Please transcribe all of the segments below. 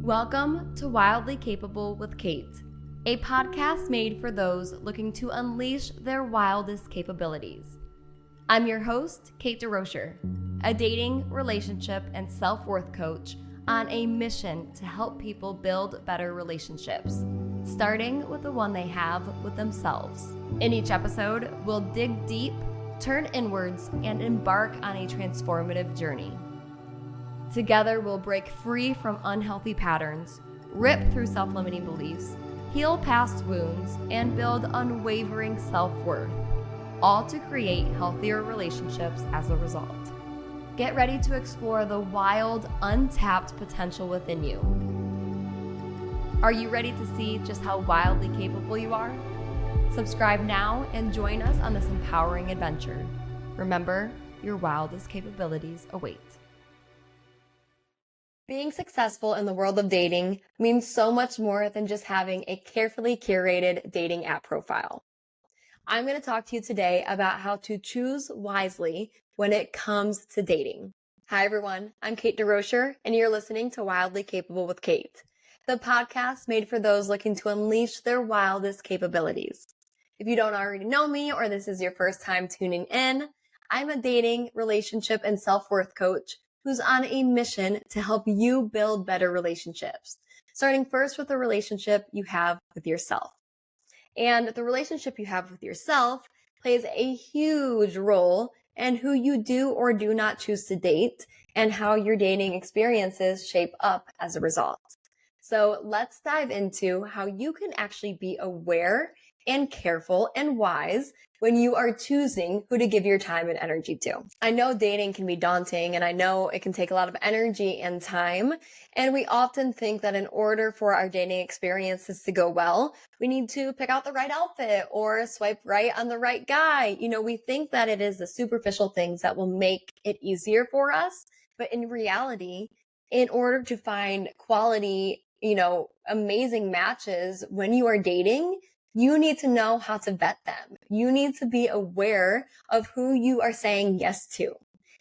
Welcome to Wildly Capable with Kate, a podcast made for those looking to unleash their wildest capabilities. I'm your host, Kate DeRocher, a dating, relationship, and self-worth coach on a mission to help people build better relationships, starting with the one they have with themselves. In each episode, we'll dig deep, turn inwards, and embark on a transformative journey. Together, we'll break free from unhealthy patterns, rip through self-limiting beliefs, heal past wounds, and build unwavering self-worth, all to create healthier relationships as a result. Get ready to explore the wild, untapped potential within you. Are you ready to see just how wildly capable you are? Subscribe now and join us on this empowering adventure. Remember, your wildest capabilities await. Being successful in the world of dating means so much more than just having a carefully curated dating app profile. I'm going to talk to you today about how to choose wisely when it comes to dating. Hi everyone, I'm Kate DeRocher, and you're listening to Wildly Capable with Kate, the podcast made for those looking to unleash their wildest capabilities. If you don't already know me or this is your first time tuning in, I'm a dating, relationship, and self-worth coach who's on a mission to help you build better relationships, starting first with the relationship you have with yourself. And the relationship you have with yourself plays a huge role in who you do or do not choose to date and how your dating experiences shape up as a result. So let's dive into how you can actually be aware and careful and wise when you are choosing who to give your time and energy to. I know dating can be daunting, and I know it can take a lot of energy and time, and we often think that in order for our dating experiences to go well, we need to pick out the right outfit or swipe right on the right guy. We think that it is the superficial things that will make it easier for us, but in reality, in order to find quality, amazing matches when you are dating, you need to know how to vet them. You need to be aware of who you are saying yes to.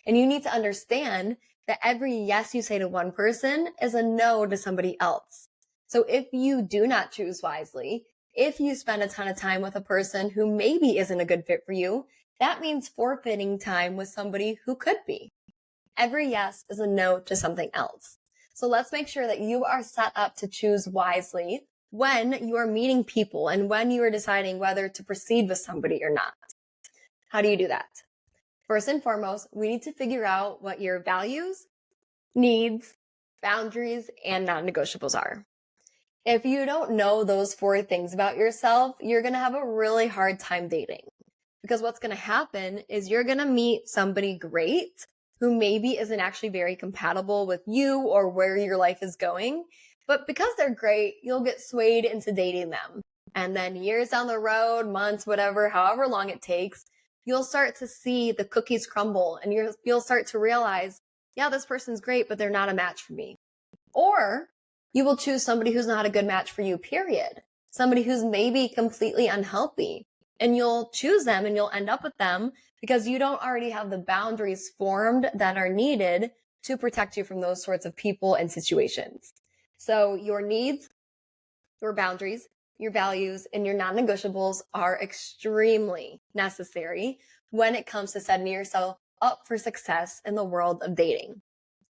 And you need to understand that every yes you say to one person is a no to somebody else. So if you do not choose wisely, if you spend a ton of time with a person who maybe isn't a good fit for you, that means forfeiting time with somebody who could be. Every yes is a no to something else. So let's make sure that you are set up to choose wisely when you are meeting people and when you are deciding whether to proceed with somebody or not. How do you do that? First and foremost, we need to figure out what your values, needs, boundaries, and non-negotiables are. If you don't know those 4 things about yourself, you're going to have a really hard time dating. Because what's going to happen is you're going to meet somebody great who maybe isn't actually very compatible with you or where your life is going. But because they're great, you'll get swayed into dating them. And then years down the road, months, whatever, however long it takes, you'll start to see the cookies crumble and you'll start to realize, yeah, this person's great, but they're not a match for me. Or you will choose somebody who's not a good match for you, period. Somebody who's maybe completely unhealthy. And you'll choose them and you'll end up with them because you don't already have the boundaries formed that are needed to protect you from those sorts of people and situations. So your needs, your boundaries, your values, and your non-negotiables are extremely necessary when it comes to setting yourself up for success in the world of dating.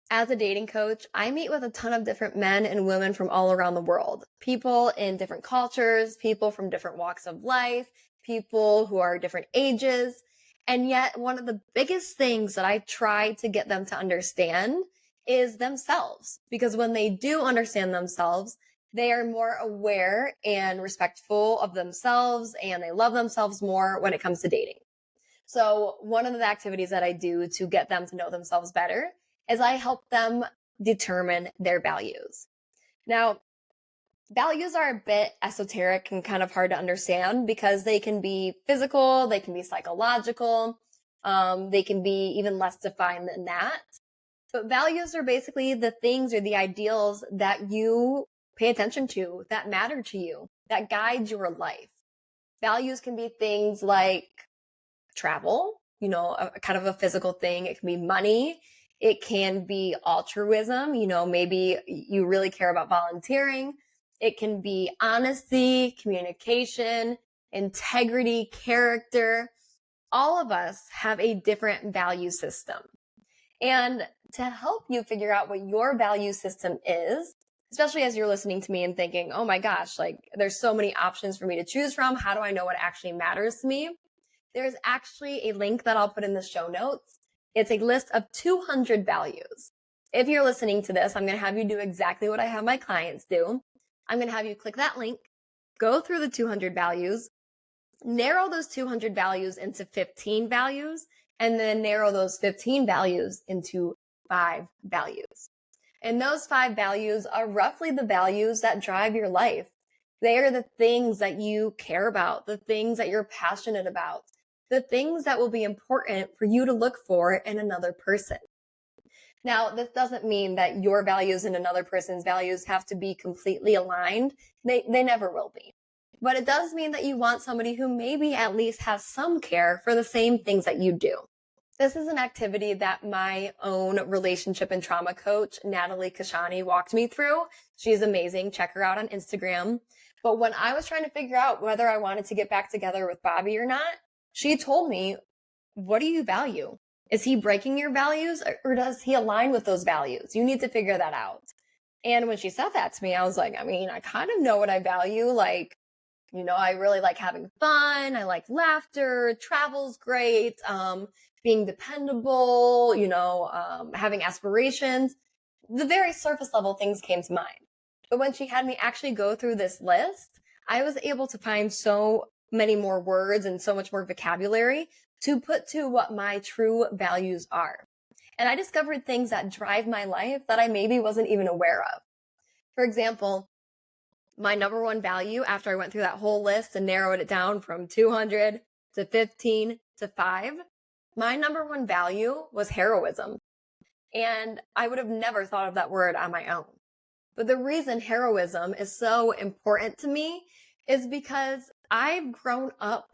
As a dating coach, I meet with a ton of different men and women from all around the world. People in different cultures, people from different walks of life, people who are different ages. And yet one of the biggest things that I try to get them to understand is themselves. Because when they do understand themselves, they are more aware and respectful of themselves and they love themselves more when it comes to dating. So one of the activities that I do to get them to know themselves better is I help them determine their values. Now, values are a bit esoteric and kind of hard to understand because they can be physical, they can be psychological, they can be even less defined than that. But values are basically the things or the ideals that you pay attention to, that matter to you, that guide your life. Values can be things like travel, a kind of a physical thing. It can be money. It can be altruism. Maybe you really care about volunteering. It can be honesty, communication, integrity, character. All of us have a different value system. And to help you figure out what your value system is, especially as you're listening to me and thinking, oh my gosh, like there's so many options for me to choose from. How do I know what actually matters to me? There's actually a link that I'll put in the show notes. It's a list of 200 values. If you're listening to this, I'm going to have you do exactly what I have my clients do. I'm going to have you click that link, go through the 200 values, narrow those 200 values into 15 values, and then narrow those 15 values into 5 values. And those 5 values are roughly the values that drive your life. They are the things that you care about, the things that you're passionate about, the things that will be important for you to look for in another person. Now, this doesn't mean that your values and another person's values have to be completely aligned. They never will be. But it does mean that you want somebody who maybe at least has some care for the same things that you do. This is an activity that my own relationship and trauma coach, Natalie Kashani, walked me through. She's amazing. Check her out on Instagram. But when I was trying to figure out whether I wanted to get back together with Bobby or not, she told me, what do you value? Is he breaking your values or does he align with those values? You need to figure that out. And when she said that to me, I was like, I kind of know what I value. I really like having fun. I like laughter. Travel's great. Being dependable, having aspirations. The very surface level things came to mind. But when she had me actually go through this list, I was able to find so many more words and so much more vocabulary to put to what my true values are. And I discovered things that drive my life that I maybe wasn't even aware of. For example, my number one value after I went through that whole list and narrowed it down from 200 to 15 to 5, my number one value was heroism. And I would have never thought of that word on my own. But the reason heroism is so important to me is because I've grown up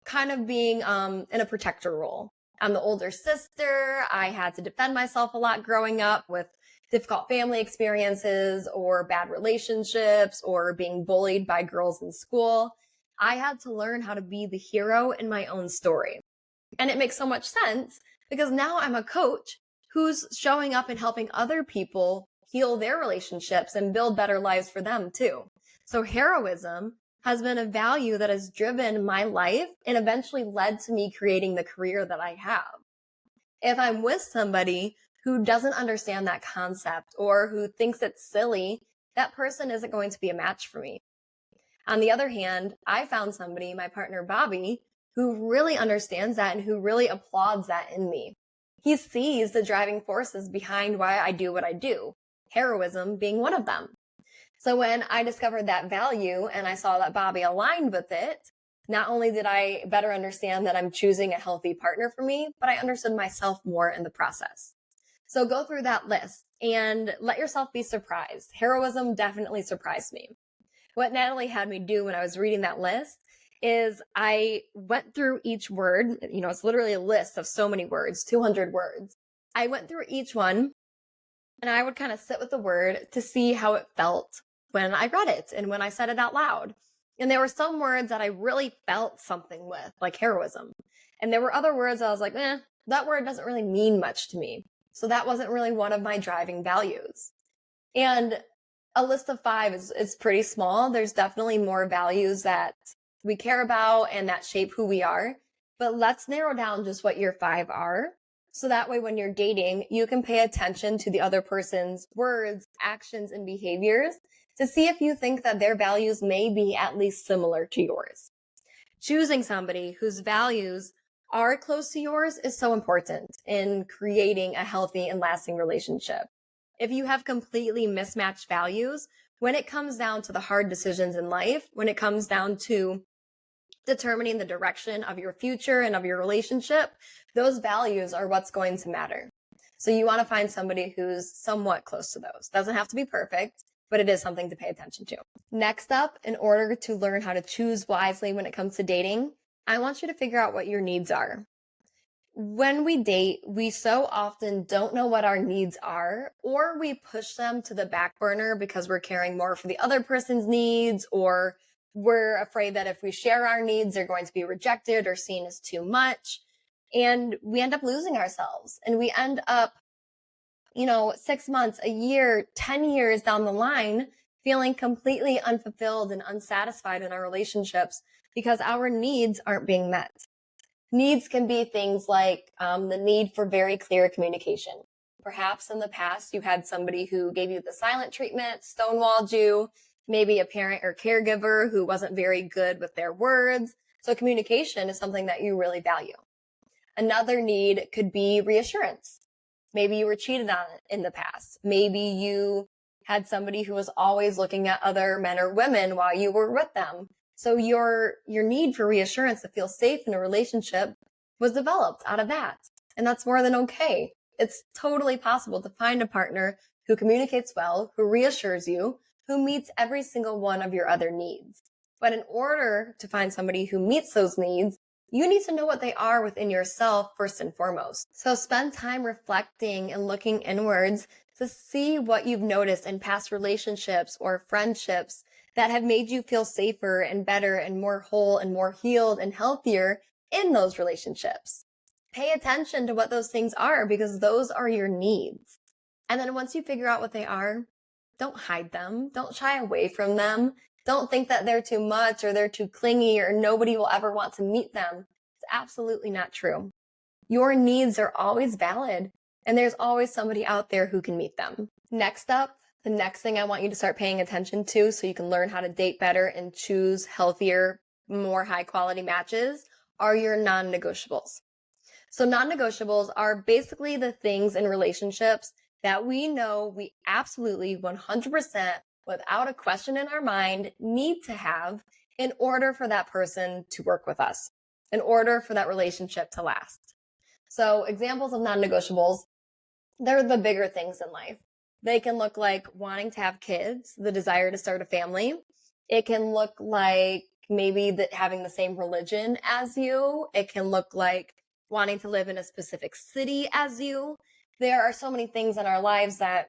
kind of being in a protector role. I'm the older sister. I had to defend myself a lot growing up with difficult family experiences or bad relationships or being bullied by girls in school. I had to learn how to be the hero in my own story. And it makes so much sense because now I'm a coach who's showing up and helping other people heal their relationships and build better lives for them too. So heroism has been a value that has driven my life and eventually led to me creating the career that I have. If I'm with somebody who doesn't understand that concept or who thinks it's silly, that person isn't going to be a match for me. On the other hand, I found somebody, my partner Bobby, who really understands that and who really applauds that in me. He sees the driving forces behind why I do what I do, heroism being one of them. So when I discovered that value and I saw that Bobby aligned with it, not only did I better understand that I'm choosing a healthy partner for me, but I understood myself more in the process. So go through that list and let yourself be surprised. Heroism definitely surprised me. What Natalie had me do when I was reading that list is I went through each word. It's literally a list of so many words, 200 words. I went through each one and I would kind of sit with the word to see how it felt when I read it and when I said it out loud. And there were some words that I really felt something with, like heroism. And there were other words I was like, that word doesn't really mean much to me. So that wasn't really one of my driving values. And a list of 5 is pretty small. There's definitely more values that we care about and that shape who we are. But let's narrow down just what your 5 are. So that way, when you're dating, you can pay attention to the other person's words, actions, and behaviors to see if you think that their values may be at least similar to yours. Choosing somebody whose values are close to yours is so important in creating a healthy and lasting relationship. If you have completely mismatched values, when it comes down to the hard decisions in life, when it comes down to determining the direction of your future and of your relationship, those values are what's going to matter. So you want to find somebody who's somewhat close to those. Doesn't have to be perfect, but it is something to pay attention to. Next up, in order to learn how to choose wisely when it comes to dating, I want you to figure out what your needs are. When we date, we so often don't know what our needs are, or we push them to the back burner because we're caring more for the other person's needs, or we're afraid that if we share our needs, they're going to be rejected or seen as too much. And we end up losing ourselves, and we end up 6 months, a year, 10 years down the line, feeling completely unfulfilled and unsatisfied in our relationships because our needs aren't being met. Needs can be things like the need for very clear communication. Perhaps in the past, you had somebody who gave you the silent treatment, stonewalled you, maybe a parent or caregiver who wasn't very good with their words. So communication is something that you really value. Another need could be reassurance. Maybe you were cheated on in the past. Maybe you had somebody who was always looking at other men or women while you were with them. So your need for reassurance to feel safe in a relationship was developed out of that. And that's more than okay. It's totally possible to find a partner who communicates well, who reassures you, who meets every single one of your other needs. But in order to find somebody who meets those needs, you need to know what they are within yourself first and foremost. So spend time reflecting and looking inwards to see what you've noticed in past relationships or friendships that have made you feel safer and better and more whole and more healed and healthier in those relationships. Pay attention to what those things are because those are your needs. And then once you figure out what they are, don't hide them. Don't shy away from them. Don't think that they're too much or they're too clingy or nobody will ever want to meet them. It's absolutely not true. Your needs are always valid, and there's always somebody out there who can meet them. Next up, the next thing I want you to start paying attention to so you can learn how to date better and choose healthier, more high quality matches are your non-negotiables. So non-negotiables are basically the things in relationships that we know we absolutely 100% without a question in our mind need to have in order for that person to work with us, in order for that relationship to last. So examples of non-negotiables, they're the bigger things in life. They can look like wanting to have kids, the desire to start a family. It can look like maybe having the same religion as you. It can look like wanting to live in a specific city as you. There are so many things in our lives that,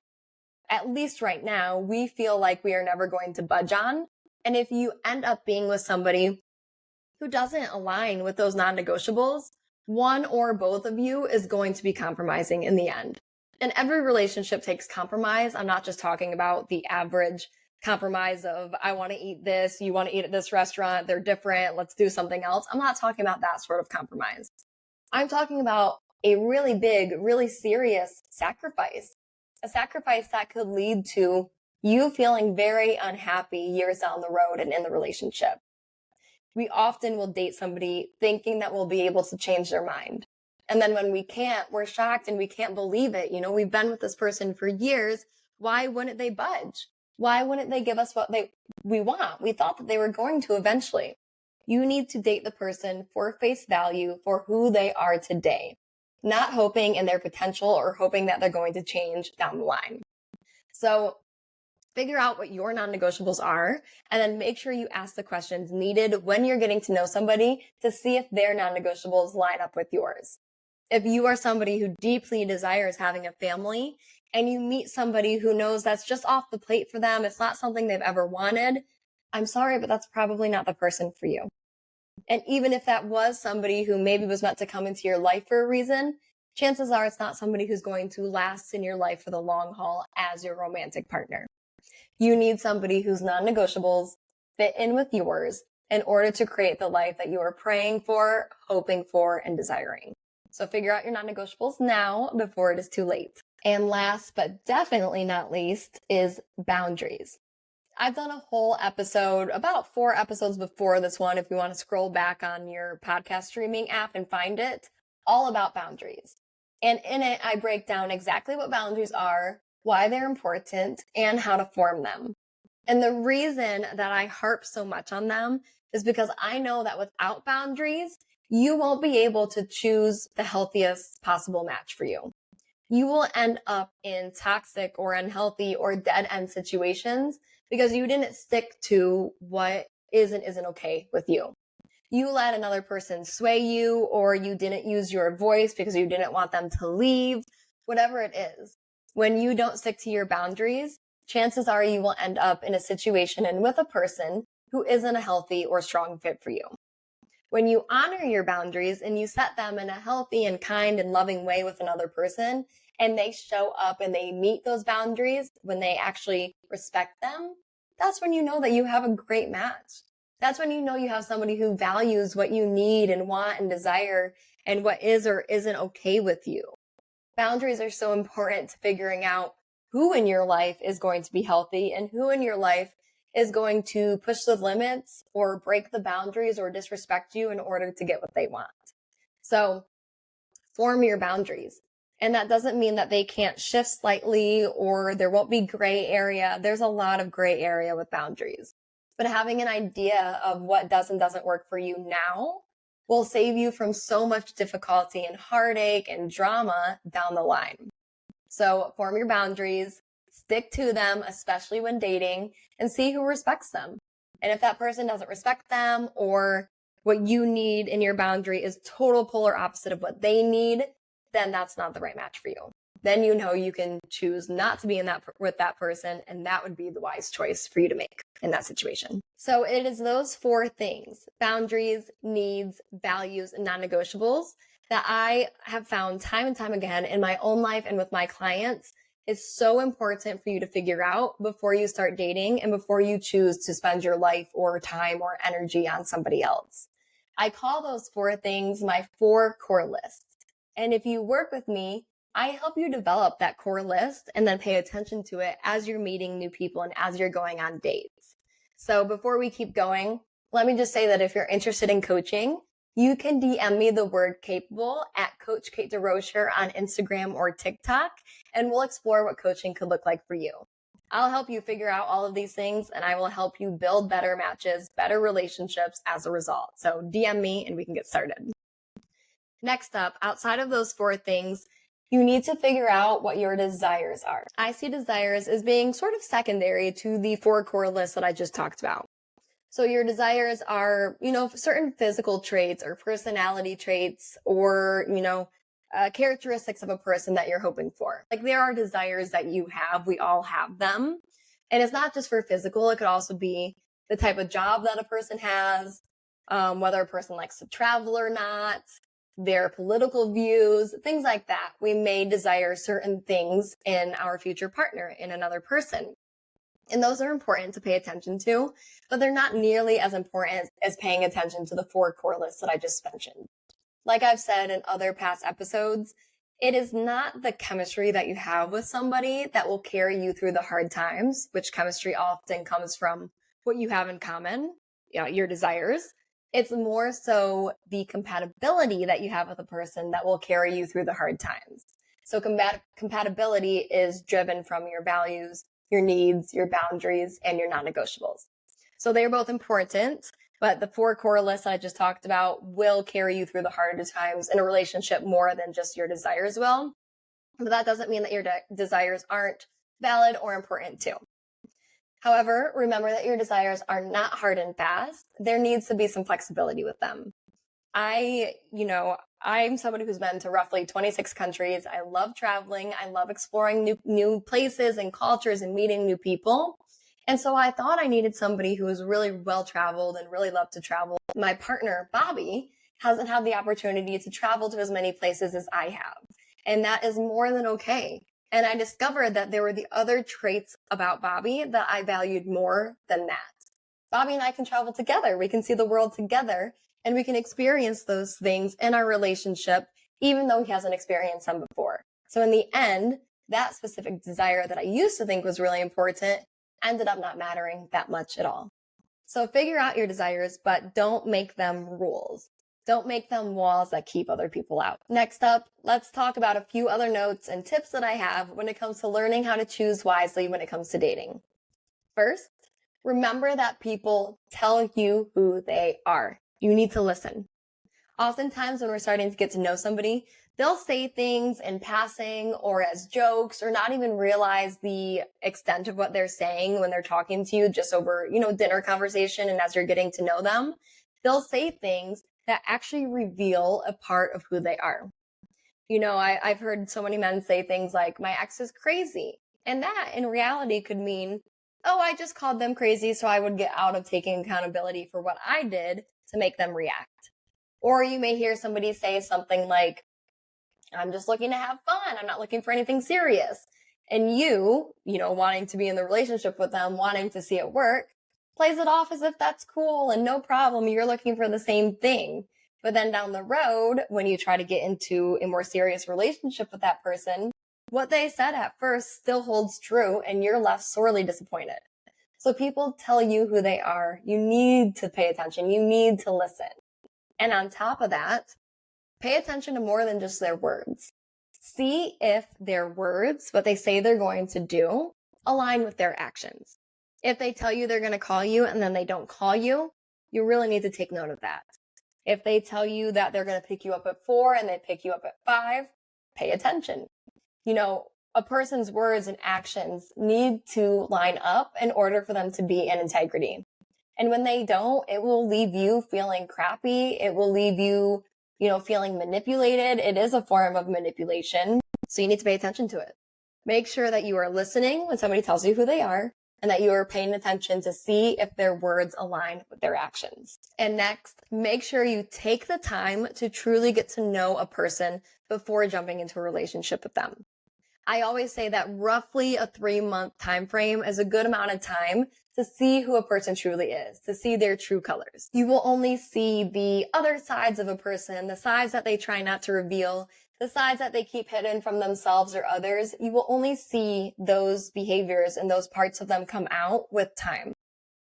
at least right now, we feel like we are never going to budge on. And if you end up being with somebody who doesn't align with those non-negotiables, one or both of you is going to be compromising in the end. And every relationship takes compromise. I'm not just talking about the average compromise of, I want to eat this, you want to eat at this restaurant, they're different, let's do something else. I'm not talking about that sort of compromise. I'm talking about a really big, really serious sacrifice. A sacrifice that could lead to you feeling very unhappy years down the road and in the relationship. We often will date somebody thinking that we'll be able to change their mind. And then when we can't, we're shocked and we can't believe it. We've been with this person for years. Why wouldn't they budge? Why wouldn't they give us what we want? We thought that they were going to eventually. You need to date the person for face value for who they are today, not hoping in their potential or hoping that they're going to change down the line. So figure out what your non-negotiables are, and then make sure you ask the questions needed when you're getting to know somebody to see if their non-negotiables line up with yours. If you are somebody who deeply desires having a family and you meet somebody who knows that's just off the plate for them, it's not something they've ever wanted, I'm sorry, but that's probably not the person for you. And even if that was somebody who maybe was meant to come into your life for a reason, chances are it's not somebody who's going to last in your life for the long haul as your romantic partner. You need somebody whose non-negotiables fit in with yours in order to create the life that you are praying for, hoping for, and desiring. So figure out your non-negotiables now before it is too late. And last but definitely not least is boundaries. I've done a whole episode, about 4 episodes before this one, if you want to scroll back on your podcast streaming app and find it, all about boundaries. And in it, I break down exactly what boundaries are, why they're important, and how to form them. And the reason that I harp so much on them is because I know that without boundaries, you won't be able to choose the healthiest possible match for you. You will end up in toxic or unhealthy or dead-end situations because you didn't stick to what is and isn't okay with you. You let another person sway you, or you didn't use your voice because you didn't want them to leave, whatever it is. When you don't stick to your boundaries, chances are you will end up in a situation and with a person who isn't a healthy or strong fit for you. When you honor your boundaries and you set them in a healthy and kind and loving way with another person, and they show up and they meet those boundaries, when they actually respect them, that's when you know that you have a great match. That's when you know you have somebody who values what you need and want and desire and what is or isn't okay with you. Boundaries are so important to figuring out who in your life is going to be healthy and who in your life is going to push the limits or break the boundaries or disrespect you in order to get what they want. So form your boundaries. And that doesn't mean that they can't shift slightly or there won't be gray area. There's a lot of gray area with boundaries. But having an idea of what does and doesn't work for you now will save you from so much difficulty and heartache and drama down the line. So form your boundaries, stick to them, especially when dating, and see who respects them. And if that person doesn't respect them, or what you need in your boundary is total polar opposite of what they need, then that's not the right match for you. Then you know you can choose not to be with that person, and that would be the wise choice for you to make in that situation. So it is those 4 things: boundaries, needs, values, and non-negotiables, that I have found time and time again in my own life and with my clients is so important for you to figure out before you start dating and before you choose to spend your life or time or energy on somebody else. I call those 4 things my 4 core lists. And if you work with me, I help you develop that core list and then pay attention to it as you're meeting new people and as you're going on dates. So before we keep going, let me just say that if you're interested in coaching, you can DM me the word capable at Coach Kate DeRocher on Instagram or TikTok, and we'll explore what coaching could look like for you. I'll help you figure out all of these things, and I will help you build better matches, better relationships as a result. So DM me and we can get started. Next up, outside of those 4 things, you need to figure out what your desires are. I see desires as being sort of secondary to the 4 core lists that I just talked about. So your desires are, certain physical traits or personality traits or, characteristics of a person that you're hoping for. Like, there are desires that you have. We all have them. And it's not just for physical. It could also be the type of job that a person has, whether a person likes to travel or not, their political views, things like that. We may desire certain things in our future partner, in another person. And those are important to pay attention to, but they're not nearly as important as paying attention to the 4 core lists that I just mentioned. Like I've said in other past episodes, it is not the chemistry that you have with somebody that will carry you through the hard times, which chemistry often comes from what you have in common, your desires. It's more so the compatibility that you have with a person that will carry you through the hard times. So compatibility is driven from your values, your needs, your boundaries, and your non-negotiables. So they're both important, but the 4 core lists I just talked about will carry you through the harder times in a relationship more than just your desires will. But that doesn't mean that your desires aren't valid or important too. However, remember that your desires are not hard and fast. There needs to be some flexibility with them. I'm somebody who's been to roughly 26 countries. I love traveling. I love exploring new places and cultures and meeting new people. And so I thought I needed somebody who was really well-traveled and really loved to travel. My partner, Bobby, hasn't had the opportunity to travel to as many places as I have. And that is more than okay. And I discovered that there were the other traits about Bobby that I valued more than that. Bobby and I can travel together. We can see the world together. And we can experience those things in our relationship, even though he hasn't experienced them before. So in the end, that specific desire that I used to think was really important ended up not mattering that much at all. So figure out your desires, but don't make them rules. Don't make them walls that keep other people out. Next up, let's talk about a few other notes and tips that I have when it comes to learning how to choose wisely when it comes to dating. First, remember that people tell you who they are. You need to listen. Oftentimes when we're starting to get to know somebody, they'll say things in passing or as jokes or not even realize the extent of what they're saying when they're talking to you just over, dinner conversation and as you're getting to know them. they'll say things that actually reveal a part of who they are. I've heard so many men say things like, my ex is crazy. And that in reality could mean, oh, I just called them crazy so I would get out of taking accountability for what I did to make them react. Or you may hear somebody say something like, I'm just looking to have fun. I'm not looking for anything serious. And wanting to be in the relationship with them, wanting to see it work, plays it off as if that's cool and no problem. You're looking for the same thing. But then down the road, when you try to get into a more serious relationship with that person, what they said at first still holds true and you're left sorely disappointed. So people tell you who they are. You need to pay attention. You need to listen. And on top of that, pay attention to more than just their words. See if their words, what they say they're going to do, align with their actions. If they tell you they're going to call you and then they don't call you, you really need to take note of that. If they tell you that they're going to pick you up at 4 and they pick you up at 5, pay attention. A person's words and actions need to line up in order for them to be in integrity. And when they don't, it will leave you feeling crappy. It will leave you, feeling manipulated. It is a form of manipulation. So you need to pay attention to it. Make sure that you are listening when somebody tells you who they are and that you are paying attention to see if their words align with their actions. And next, make sure you take the time to truly get to know a person before jumping into a relationship with them. I always say that roughly a 3-month time frame is a good amount of time to see who a person truly is, to see their true colors. You will only see the other sides of a person, the sides that they try not to reveal, the sides that they keep hidden from themselves or others. You will only see those behaviors and those parts of them come out with time.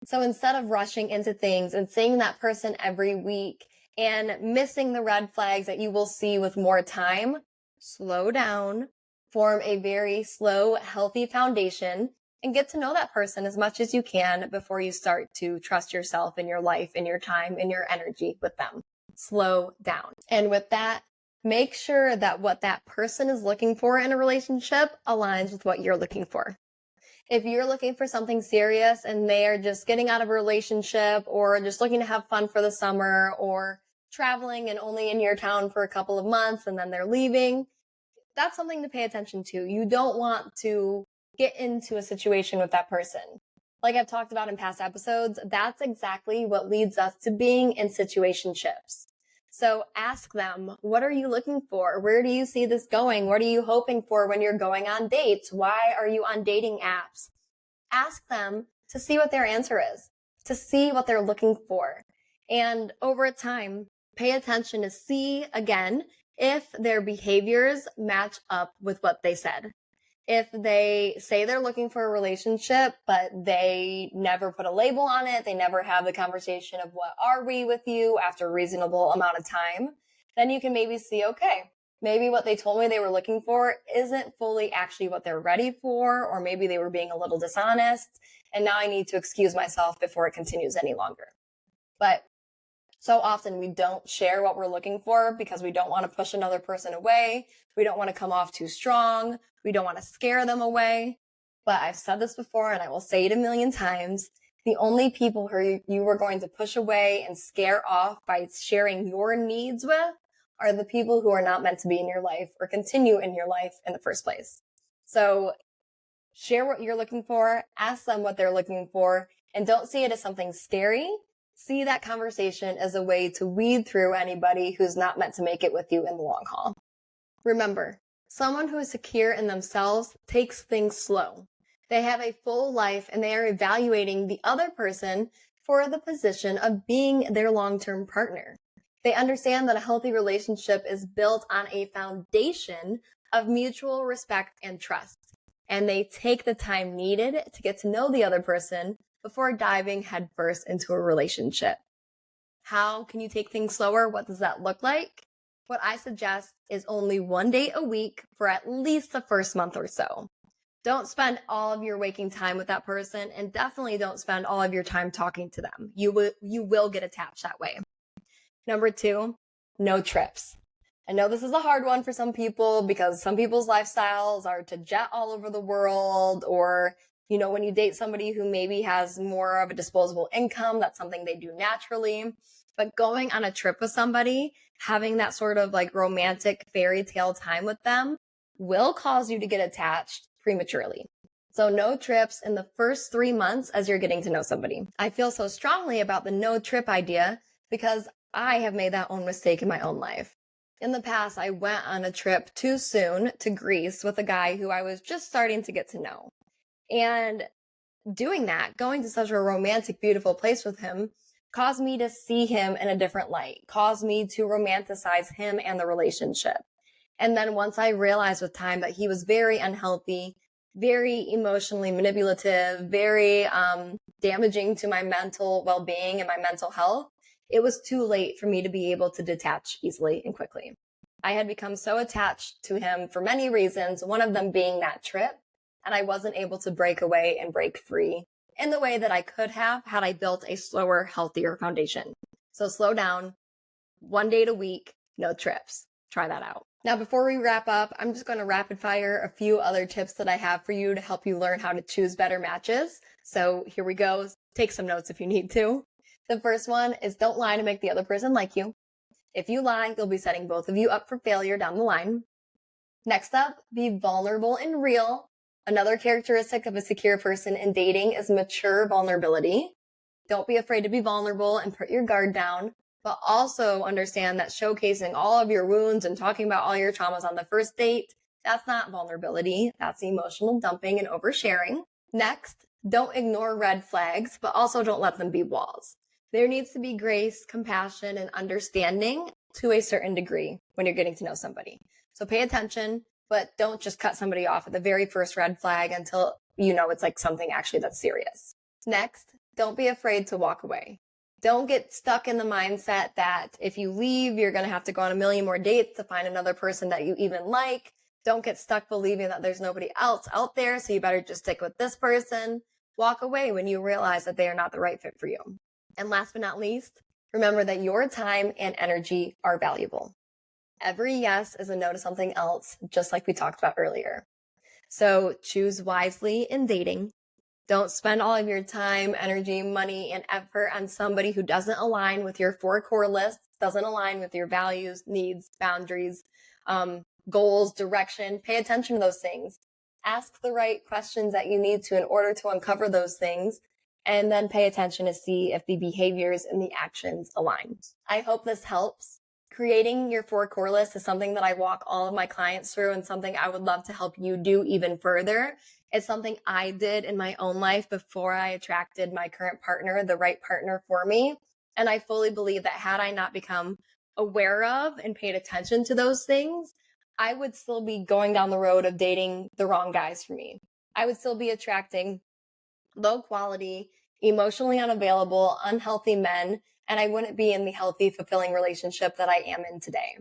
So instead of rushing into things and seeing that person every week and missing the red flags that you will see with more time, slow down, form a very slow, healthy foundation, and get to know that person as much as you can before you start to trust yourself in your life, in your time, in your energy with them. Slow down. And with that, make sure that what that person is looking for in a relationship aligns with what you're looking for. If you're looking for something serious and they are just getting out of a relationship or just looking to have fun for the summer or traveling and only in your town for a couple of months and then they're leaving, that's something to pay attention to. You don't want to get into a situation with that person. Like I've talked about in past episodes, that's exactly what leads us to being in situationships. So ask them, what are you looking for? Where do you see this going? What are you hoping for when you're going on dates? Why are you on dating apps? Ask them to see what their answer is, to see what they're looking for. And over time, pay attention to see, again, if their behaviors match up with what they said. If they say they're looking for a relationship, but they never put a label on it, they never have the conversation of what are we with you after a reasonable amount of time, then you can maybe see, okay, maybe what they told me they were looking for isn't fully actually what they're ready for, or maybe they were being a little dishonest, and now I need to excuse myself before it continues any longer. But so often we don't share what we're looking for because we don't want to push another person away. We don't want to come off too strong. We don't want to scare them away. But I've said this before and I will say it a million times. The only people who you are going to push away and scare off by sharing your needs with are the people who are not meant to be in your life or continue in your life in the first place. So share what you're looking for, ask them what they're looking for, and don't see it as something scary. See that conversation as a way to weed through anybody who's not meant to make it with you in the long haul. Remember, someone who is secure in themselves takes things slow. They have a full life and they are evaluating the other person for the position of being their long-term partner. They understand that a healthy relationship is built on a foundation of mutual respect and trust. And they take the time needed to get to know the other person before diving headfirst into a relationship. How can you take things slower? What does that look like? What I suggest is only 1 date a week for at least the first month or so. Don't spend all of your waking time with that person, and definitely don't spend all of your time talking to them. You will get attached that way. Number 2, no trips. I know this is a hard one for some people because some people's lifestyles are to jet all over the world or When you date somebody who maybe has more of a disposable income, that's something they do naturally. But going on a trip with somebody, having that sort of like romantic fairy tale time with them will cause you to get attached prematurely. So no trips in the first 3 months as you're getting to know somebody. I feel so strongly about the no trip idea because I have made that own mistake in my own life. In the past, I went on a trip too soon to Greece with a guy who I was just starting to get to know. And doing that, going to such a romantic, beautiful place with him, caused me to see him in a different light, caused me to romanticize him and the relationship. And then once I realized with time that he was very unhealthy, very emotionally manipulative, very damaging to my mental well-being and my mental health, it was too late for me to be able to detach easily and quickly. I had become so attached to him for many reasons, one of them being that trip, and I wasn't able to break away and break free in the way that I could have had I built a slower, healthier foundation. So slow down, 1 date a week, no trips. Try that out. Now, before we wrap up, I'm just going to rapid fire a few other tips that I have for you to help you learn how to choose better matches. So here we go. Take some notes if you need to. The first one is don't lie to make the other person like you. If you lie, you'll be setting both of you up for failure down the line. Next up, be vulnerable and real. Another characteristic of a secure person in dating is mature vulnerability. Don't be afraid to be vulnerable and put your guard down, but also understand that showcasing all of your wounds and talking about all your traumas on the first date, that's not vulnerability. That's emotional dumping and oversharing. Next, don't ignore red flags, but also don't let them be walls. There needs to be grace, compassion, and understanding to a certain degree when you're getting to know somebody. So pay attention, but don't just cut somebody off at the very first red flag until you know it's like something actually that's serious. Next, don't be afraid to walk away. Don't get stuck in the mindset that if you leave, you're going to have to go on a million more dates to find another person that you even like. Don't get stuck believing that there's nobody else out there, so you better just stick with this person. Walk away when you realize that they are not the right fit for you. And last but not least, remember that your time and energy are valuable. Every yes is a no to something else, just like we talked about earlier. So choose wisely in dating. Don't spend all of your time, energy, money, and effort on somebody who doesn't align with your 4 core lists, doesn't align with your values, needs, boundaries, goals, direction. Pay attention to those things. Ask the right questions that you need to in order to uncover those things, and then pay attention to see if the behaviors and the actions align. I hope this helps. Creating your 4 core list is something that I walk all of my clients through and something I would love to help you do even further. It's something I did in my own life before I attracted my current partner, the right partner for me. And I fully believe that had I not become aware of and paid attention to those things, I would still be going down the road of dating the wrong guys for me. I would still be attracting low quality, emotionally unavailable, unhealthy men, and I wouldn't be in the healthy, fulfilling relationship that I am in today.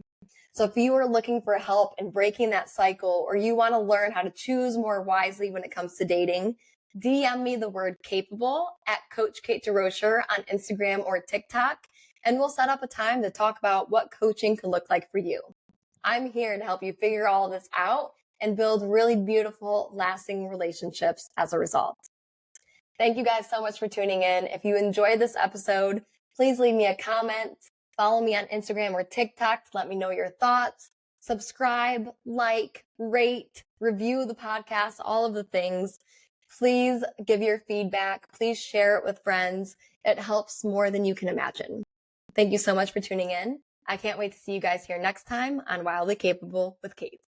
So if you are looking for help in breaking that cycle, or you want to learn how to choose more wisely when it comes to dating, DM me the word capable at Coach Kate DeRocher on Instagram or TikTok, and we'll set up a time to talk about what coaching could look like for you. I'm here to help you figure all this out and build really beautiful, lasting relationships as a result. Thank you guys so much for tuning in. If you enjoyed this episode, please leave me a comment. Follow me on Instagram or TikTok to let me know your thoughts. Subscribe, like, rate, review the podcast, all of the things. Please give your feedback. Please share it with friends. It helps more than you can imagine. Thank you so much for tuning in. I can't wait to see you guys here next time on Wildly Capable with Kate.